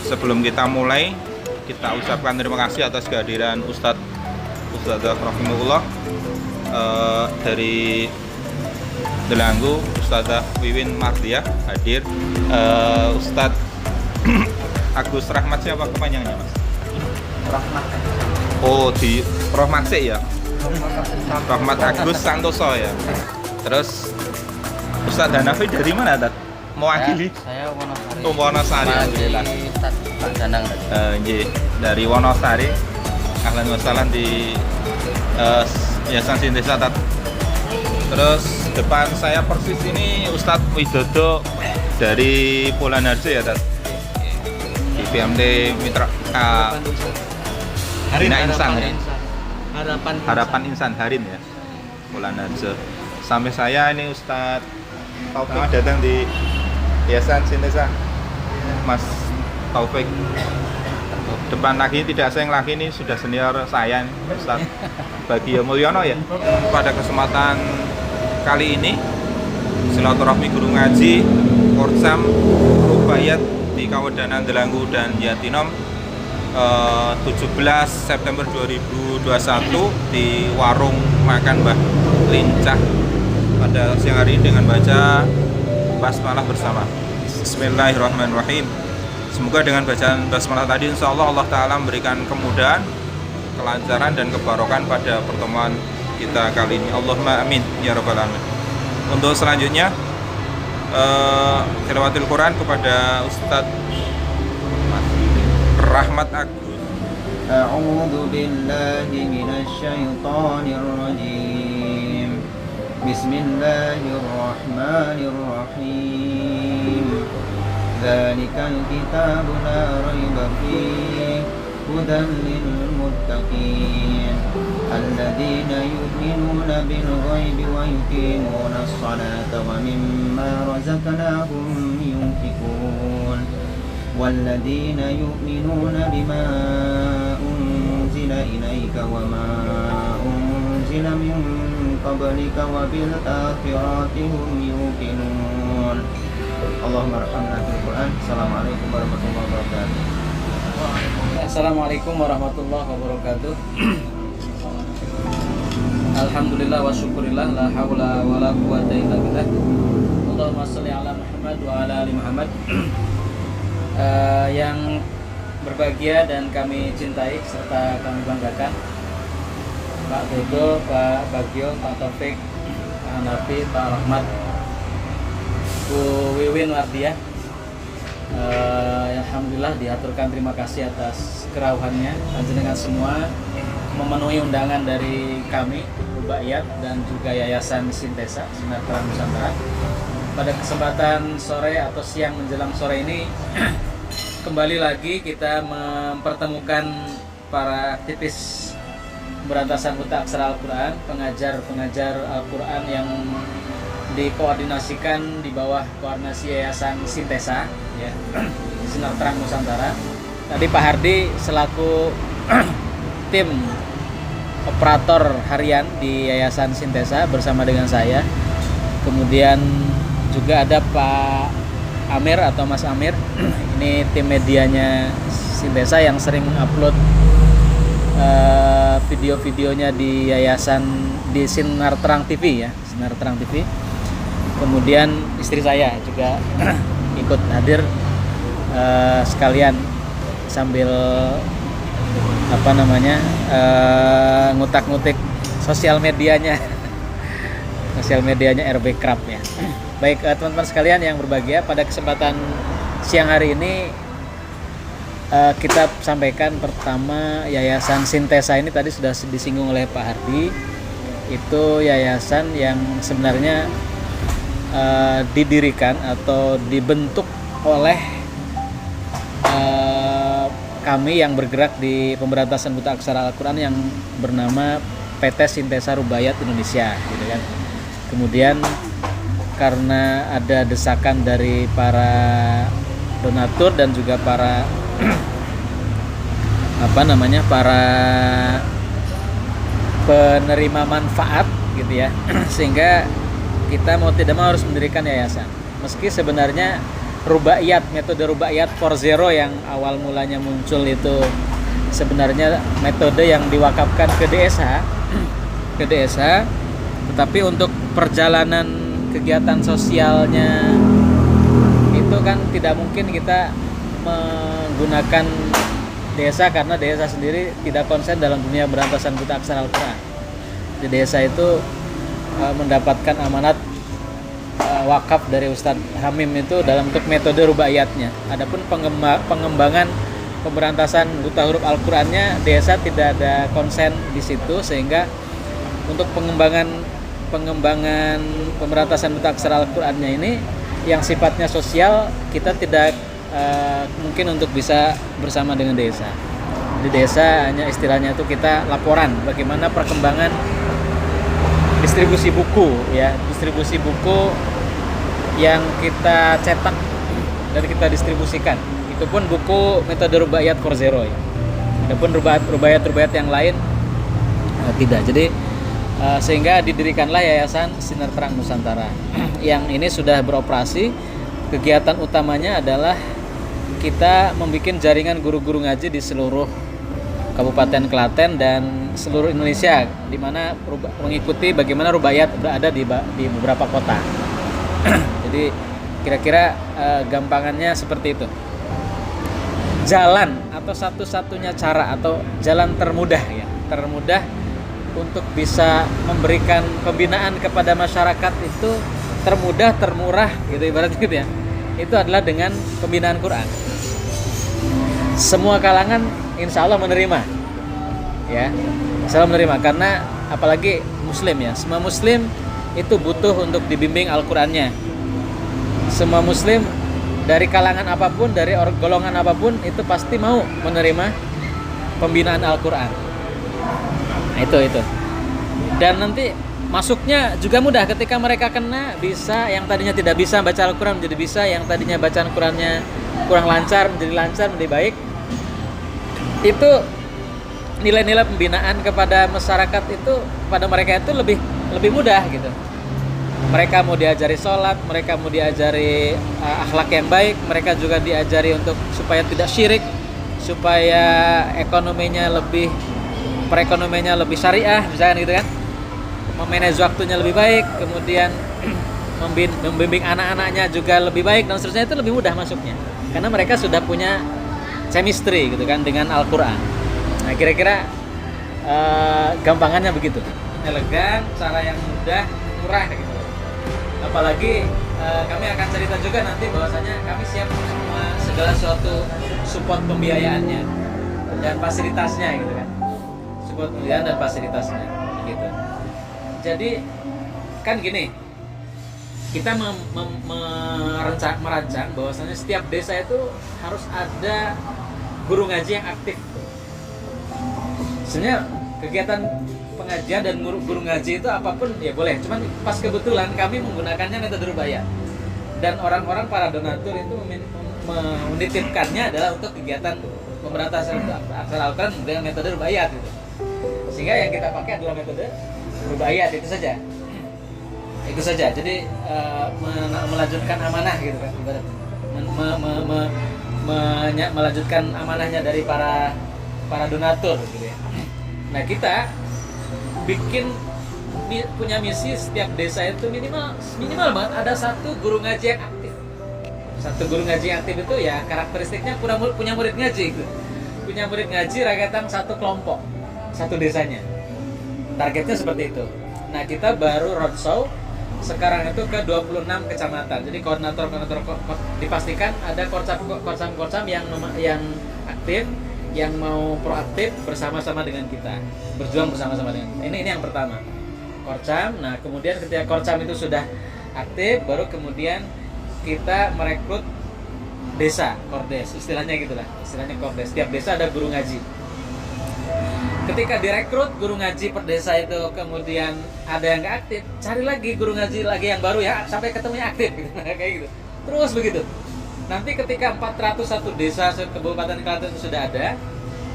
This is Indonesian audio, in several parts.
sebelum kita mulai, kita ucapkan terima kasih atas kehadiran Ustadz rahimahullah dari Delanggu, Ustadzah Wiwin Mardiah hadir. Ustadz Agus Rahmat, siapa kepanjangannya Mas? Rahmat. Oh, di Rahmat sih ya? Rahmat Agus Santoso ya. Terus Ustadz Hanafi dari mana, Tat? Mewakili? Saya Wonosari. Oh, Wonosari. Alhamdulillah. Pak Danang. Dari Wonosari. Ahlan wa sahlan di Yayasan Sintesa, Tat. Terus depan saya persis ini Ustadz Widodo dari Polanarjo ya, Tat. Di PMD Mitra Bina Insan ya. Harapan Insan Harin ya, Polanarjo. Sampai saya ini Ustadz Taufik datang di Yayasan Sintesa, Mas Taufik. Depan lagi tidak sayang lagi ini sudah senior saya nih, Ustadz Bagio Mulyono ya. Pada kesempatan kali ini silaturahmi guru ngaji Korsam Rubayat di Kawedanan Delanggu dan Jatinom 17 September 2021 di warung makan Mbah Lincah pada siang hari ini dengan baca basmalah bersama. Bismillahirrahmanirrahim. Semoga dengan bacaan basmalah tadi insya Allah Allah Ta'ala memberikan kemudahan, kelancaran dan kebarokan pada pertemuan kita kali ini. Allahumma amin ya rabbal alamin. Untuk selanjutnya tilawatil Quran kepada Ustadz Rahmat Agus. A'udzu billahi minasy syaithanir rajim. Bismillahirrahmanirrahim. Dzalikal kitabu la raiba fihi hudan lil muttaqin alladzina yu'minuna bil ghaibi wa yuqimuna as-salata wa mimma razaqnahum yunfiqun walladzina yu'minuna bima unzila ilaika wa ma unzila min qablika wa bil akhirati hum yuqinun. Allahumma arhamna bil Qur'an. Assalamualaikum warahmatullahi wabarakatuh. Assalamualaikum warahmatullahi wabarakatuh. Alhamdulillah wa syukurillah, la haula wa la quwata illa billah. Allahumma sholli ala Muhammad wa ala ali Muhammad. Yang berbahagia dan kami cintai serta kami banggakan, Pak Dodo, Pak Bagio, Pak Taufik, Pak Hanafi, Pak Rahmat, Bu Wiwin Mardiah. Alhamdulillah diaturkan terima kasih atas kerauhannya. Panjenengan semua memenuhi undangan dari kami Rubayat dan juga Yayasan Sintesa Sinar Terang Nusantara. Pada kesempatan sore atau siang menjelang sore ini kembali lagi kita mempertemukan para aktivis pemberantasan buta aksara Al-Quran, pengajar Al-Quran yang dikoordinasikan di bawah koordinasi Yayasan Sintesa ya, Sinar Terang Nusantara. Tadi Pak Hardi selaku tim operator harian di Yayasan Sintesa bersama dengan saya. Kemudian juga ada Pak Amir atau Mas Amir. Ini tim medianya Sintesa yang sering upload video-videonya di Yayasan di Sinar Terang TV ya, Sinar Terang TV. Kemudian istri saya juga ikut hadir sekalian sambil ngutak-ngutik sosial medianya RB Krab ya. Baik teman-teman sekalian yang berbahagia, pada kesempatan siang hari ini kita sampaikan pertama Yayasan Sintesa ini tadi sudah disinggung oleh Pak Hardi. Itu yayasan yang sebenarnya didirikan atau dibentuk oleh kami yang bergerak di pemberantasan buta aksara Al-Quran yang bernama PT Sintesa Rubayat Indonesia gitu kan. Kemudian karena ada desakan dari para donatur dan juga para para penerima manfaat gitu ya, sehingga kita mau tidak mau harus mendirikan yayasan. Meski sebenarnya Rubaiyat, metode Rubaiyat 4.0 yang awal mulanya muncul itu sebenarnya metode yang diwakafkan ke DSH, tetapi untuk perjalanan kegiatan sosialnya itu kan tidak mungkin kita menggunakan desa karena desa sendiri tidak konsen dalam dunia berantasan buta aksara Al-Quran. Di desa itu mendapatkan amanat wakaf dari Ustadz Hamim itu dalam bentuk metode rubaiyatnya. Adapun pengembangan pemberantasan buta huruf Al-Qur'annya desa tidak ada konsen di situ, sehingga untuk pengembangan pemberantasan buta aksara Al-Qur'annya ini yang sifatnya sosial kita tidak mungkin untuk bisa bersama dengan desa. Di desa hanya istilahnya itu kita laporan bagaimana perkembangan distribusi buku yang kita cetak dan kita distribusikan. Itu pun buku metode Rubaiyat 4.0 ya. Adapun rubaiyat yang lain tidak. Jadi sehingga didirikanlah Yayasan Sinar Terang Nusantara. Yang ini sudah beroperasi. Kegiatan utamanya adalah kita membuat jaringan guru-guru ngaji di seluruh Kabupaten Klaten dan seluruh Indonesia, di mana mengikuti bagaimana rubaiyat berada di beberapa kota. Jadi kira-kira gampangannya seperti itu. Jalan atau satu-satunya cara atau jalan termudah untuk bisa memberikan pembinaan kepada masyarakat itu termudah, termurah gitu ibaratnya gitu ya. Itu adalah dengan pembinaan Quran. Semua kalangan insya Allah menerima ya. Insya Allah menerima karena apalagi muslim ya. Semua muslim itu butuh untuk dibimbing Al-Qur'annya. Semua muslim dari kalangan apapun, dari golongan apapun itu pasti mau menerima pembinaan Al-Qur'an. Nah, itu. Dan nanti masuknya juga mudah ketika mereka kena, bisa yang tadinya tidak bisa baca Al-Qur'an menjadi bisa, yang tadinya bacaan Qur'annya kurang lancar menjadi baik. Itu nilai-nilai pembinaan kepada masyarakat itu pada mereka itu lebih mudah gitu. Mereka mau diajari sholat, mereka mau diajari akhlak yang baik, mereka juga diajari untuk supaya tidak syirik, supaya perekonomiannya lebih syariah, misalkan gitu kan, memanage waktunya lebih baik, kemudian membimbing anak-anaknya juga lebih baik dan seterusnya. Itu lebih mudah masuknya karena mereka sudah punya chemistry gitu kan dengan Al-Quran. Nah kira-kira gampangannya begitu, elegan, cara yang mudah, murah gitu. Apalagi kami akan cerita juga nanti bahwasanya kami siap semua segala suatu support pembiayaannya dan fasilitasnya gitu kan, support pembiayaan dan fasilitasnya gitu. Jadi kan gini, kita merancang bahwasanya setiap desa itu harus ada guru ngaji yang aktif. Sebenarnya kegiatan pengajian dan guru ngaji itu apapun ya boleh, cuman pas kebetulan kami menggunakannya metode rubaiyat dan orang-orang para donatur itu menitipkannya adalah untuk kegiatan pemberantasan aksara Al-Quran dengan metode rubaiyat gitu. Sehingga yang kita pakai adalah metode rubaiyat itu saja. Jadi melanjutkan amanah gitu kan, melanjutkan amanahnya dari para donatur gitu ya. Nah kita punya misi setiap desa itu minimal banget ada satu guru ngaji yang aktif. Satu guru ngaji yang aktif itu ya karakteristiknya punya murid ngaji gitu. Punya murid ngaji rakatan satu kelompok, satu desanya. Targetnya seperti itu. Nah kita baru roadshow sekarang itu ke 26 kecamatan. Jadi koordinator dipastikan ada korcam yang aktif, yang mau proaktif bersama-sama dengan kita, berjuang bersama-sama dengan kita. Ini yang pertama, korcam. Nah kemudian ketika korcam itu sudah aktif, baru kemudian kita merekrut desa, kordes, istilahnya gitulah, istilahnya kordes. Setiap desa ada guru ngaji. Ketika direkrut guru ngaji per desa itu kemudian ada yang nggak aktif, cari lagi guru ngaji lagi yang baru ya sampai ketemunya aktif gitu. Kayak gitu. Terus begitu. Nanti ketika 401 desa Kabupaten Klaten sudah ada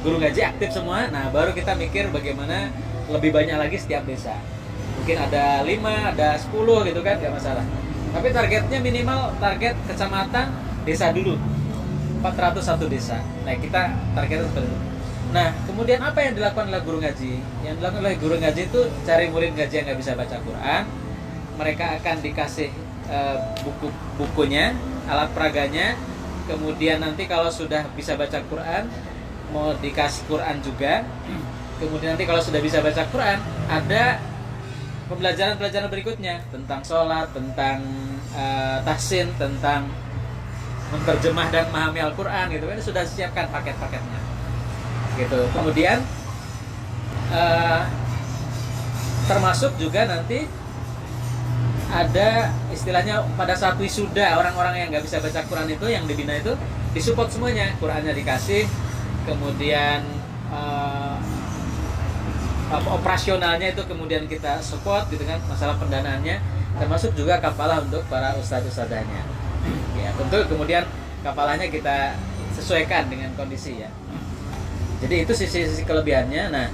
guru ngaji aktif semua, nah baru kita mikir bagaimana lebih banyak lagi setiap desa. Mungkin ada 5, ada 10 gitu kan, nggak masalah. Tapi targetnya minimal target kecamatan desa dulu, 401 desa. Nah kita targetnya seperti itu. Nah kemudian apa yang dilakukan oleh guru ngaji? Yang dilakukan oleh guru ngaji itu cari murid ngaji yang nggak bisa baca Quran, mereka akan dikasih bukunya, alat peraganya. Kemudian nanti kalau sudah bisa baca Quran, mau dikasih Quran juga. Kemudian nanti kalau sudah bisa baca Quran, ada pembelajaran-pembelajaran berikutnya tentang sholat, tentang tahsin, tentang menerjemah dan memahami Al-Quran gitu kan, sudah siapkan paket-paketnya gitu. Kemudian termasuk juga nanti ada istilahnya pada saat wisuda, orang-orang yang nggak bisa baca Quran itu yang dibina itu disupport semuanya, Qurannya dikasih, kemudian operasionalnya itu kemudian kita support gitu kan, masalah pendanaannya, termasuk juga kafalah untuk para ustadz-ustadzanya. Ya, tentu kemudian kafalahnya kita sesuaikan dengan kondisi ya. Jadi itu sisi-sisi kelebihannya. Nah,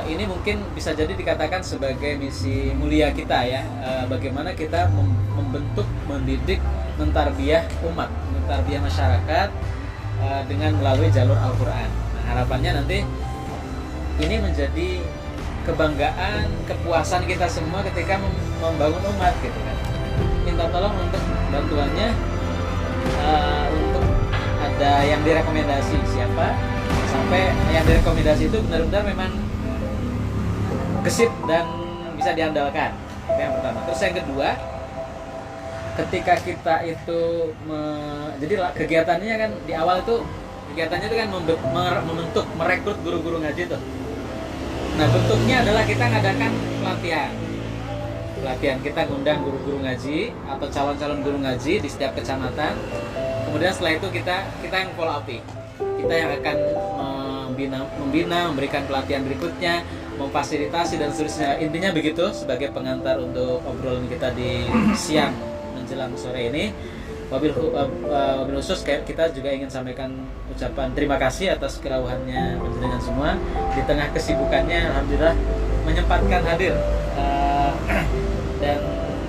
ini mungkin bisa jadi dikatakan sebagai misi mulia kita ya, bagaimana kita membentuk, mendidik, mentarbiyah umat, mentarbiyah masyarakat dengan melalui jalur Al-Quran. Nah, harapannya nanti ini menjadi kebanggaan, kepuasan kita semua ketika membangun umat gitu kan. Minta tolong untuk bantuannya, untuk ada yang direkomendasi siapa, sampai yang direkomendasi itu benar-benar memang gesit dan bisa diandalkan. Itu yang pertama. Terus yang kedua, ketika kita itu jadi kegiatannya kan di awal itu kegiatannya itu kan membentuk, merekrut guru-guru ngaji tuh. Nah bentuknya adalah kita ngadakan pelatihan, kita ngundang guru-guru ngaji atau calon-calon guru ngaji di setiap kecamatan. Kemudian setelah itu kita yang follow up, kita yang akan membina, memberikan pelatihan berikutnya, memfasilitasi dan seterusnya. Intinya begitu sebagai pengantar untuk obrolan kita di siang menjelang sore ini. Wabil khusus kita juga ingin sampaikan ucapan terima kasih atas kerauhannya panjenengan semua di tengah kesibukannya, alhamdulillah menyempatkan hadir, dan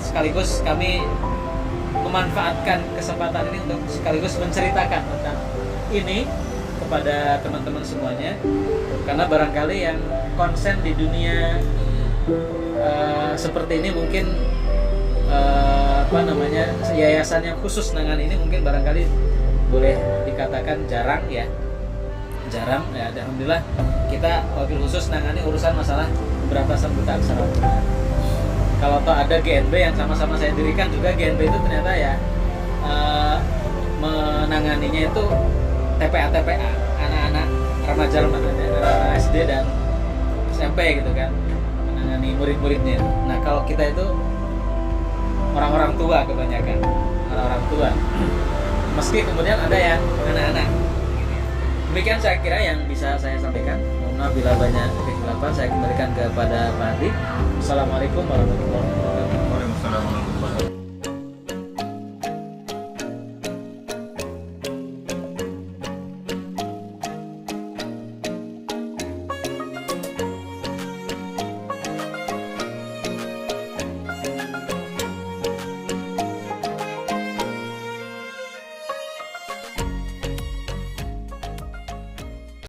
sekaligus kami memanfaatkan kesempatan ini untuk sekaligus menceritakan tentang ini kepada teman-teman semuanya, karena barangkali yang konsen di dunia seperti ini mungkin yayasan yang khusus dengan ini mungkin barangkali boleh dikatakan jarang ya. Alhamdulillah kita wakil khusus nangani urusan masalah pemberantasan buta aksara. Kalau toh ada GNB yang sama-sama saya dirikan juga, GNB itu ternyata ya menanganinya itu TPA anak-anak remaja, anak SD dan SMP gitu kan, menangani murid-muridnya. Nah kalau kita itu orang-orang tua kebanyakan, orang-orang tua. Meski kemudian ada yang anak-anak. Demikian saya kira yang bisa saya sampaikan. Mohon maaf bila banyak kekhilafan, saya kembalikan kepada Pak Hadi. Assalamualaikum warahmatullahi wabarakatuh.